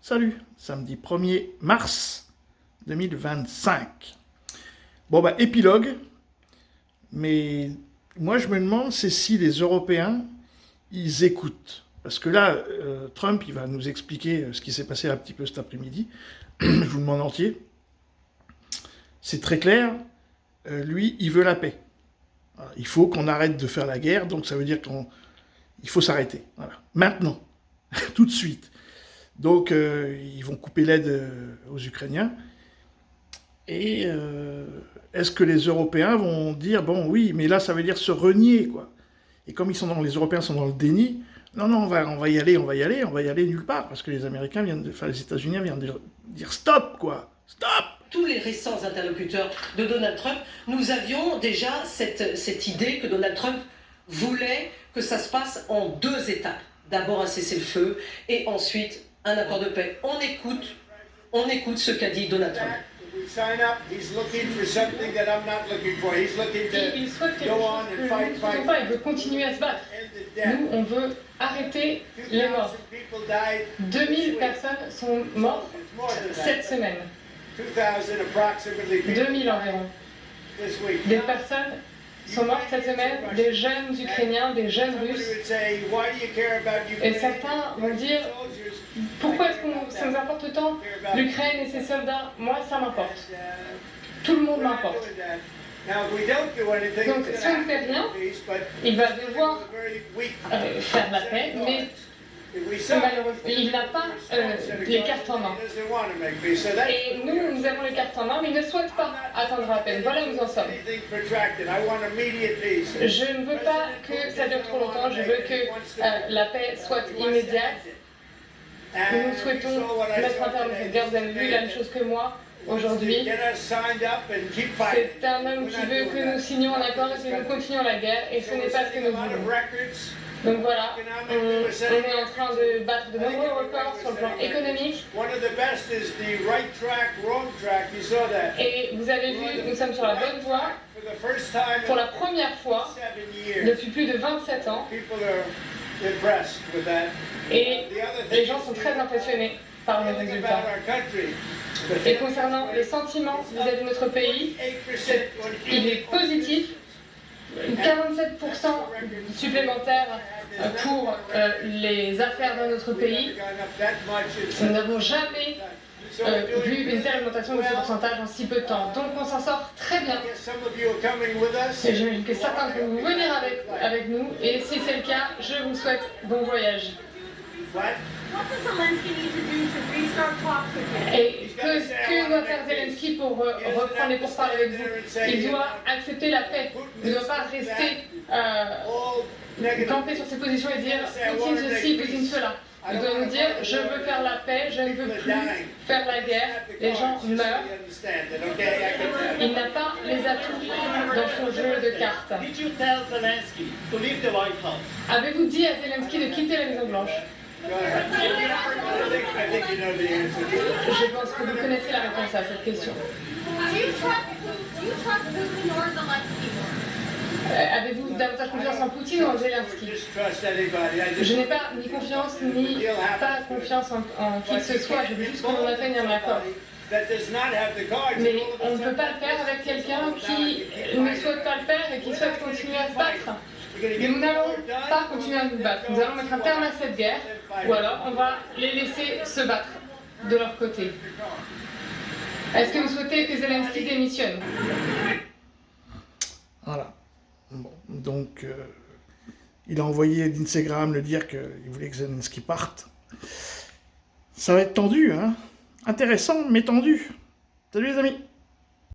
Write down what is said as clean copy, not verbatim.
Salut, samedi 1er mars 2025. Bon bah épilogue, mais moi je me demande c'est si les Européens, ils écoutent. Parce que là, Trump, il va nous expliquer ce qui s'est passé un petit peu cet après-midi. Je vous le demande entier. C'est très clair, lui, il veut la paix. Voilà. Il faut qu'on arrête de faire la guerre, donc ça veut dire qu'il faut s'arrêter. Voilà. Maintenant, tout de suite. Donc, ils vont couper l'aide aux Ukrainiens. Et est-ce que les Européens vont dire, bon, oui, mais là, ça veut dire se renier, quoi. Et comme les Européens sont dans le déni, non, on va y aller nulle part, parce que les Américains les États-Unis viennent de dire stop, quoi, stop. Tous les récents interlocuteurs de Donald Trump, nous avions déjà cette idée que Donald Trump voulait que ça se passe en deux étapes. D'abord un cessez-le-feu et ensuite un accord de paix. On écoute ce qu'a dit Donald Trump. Il souhaite quelque chose que il veut continuer à se battre. Nous, on veut arrêter les morts. 2000 personnes sont mortes cette semaine. 2000 environ. Des personnes sont mortes cette semaine, des jeunes Ukrainiens, des jeunes Russes. Et certains vont dire, pourquoi est-ce que ça nous importe tant l'Ukraine et ses soldats? Moi, ça m'importe. Tout le monde m'importe. Donc, si on ne fait rien, il va devoir faire la paix, mais malheureusement, il n'a pas les cartes en main. Et nous avons les cartes en main, mais il ne souhaite pas attendre la paix. Voilà où nous en sommes. Je ne veux pas que ça dure trop longtemps, je veux que la paix soit immédiate. Nous souhaitons mettre un terme à cette guerre. Vous avez vu la même chose que moi aujourd'hui. C'est un homme qui veut que nous signions un accord et que nous continuions la guerre, et ce n'est pas ce que nous voulons. Donc voilà, on est en train de battre de nombreux records sur le plan économique. Et vous avez vu, nous sommes sur la bonne voie. Pour la première fois, depuis plus de 27 ans, et les gens sont très impressionnés par les résultats. Et concernant le sentiment vis-à-vis de notre pays, il est positif. 47% supplémentaires pour les affaires dans notre pays. Nous n'avons jamais vu une telle augmentation de ce pourcentage en si peu de temps. Donc on s'en sort très bien. Et j'imagine que certains vont vous venir avec nous. Et si c'est le cas, je vous souhaite bon voyage. Et que doit faire Zelensky pour reprendre les pourparlers avec vous? Il doit accepter la paix. Il ne doit pas rester camper sur ses positions et dire Poutine ceci, Poutine cela. Il doit nous dire je veux faire la paix, je ne veux plus faire la guerre, les gens meurent. Il n'a pas les atouts dans son jeu de cartes. Avez-vous dit à Zelensky de quitter la Maison Blanche? Je pense que vous connaissez la réponse à cette question. Avez-vous davantage confiance en Poutine ou en Zelensky? Je n'ai pas ni confiance ni pas confiance en qui que ce soit. Je veux juste qu'on atteigne un accord. Mais on ne peut pas le faire avec quelqu'un qui ne souhaite pas le faire et qui souhaite continuer à se battre. Mais nous n'allons pas continuer à nous battre. Nous allons mettre un terme à cette guerre, ou alors on va les laisser se battre de leur côté. Est-ce que vous souhaitez que Zelensky démissionne? Voilà. Bon, donc, il a envoyé d'Instagram le dire qu'il voulait que Zelensky parte. Ça va être tendu, hein? Intéressant, mais tendu. Salut les amis!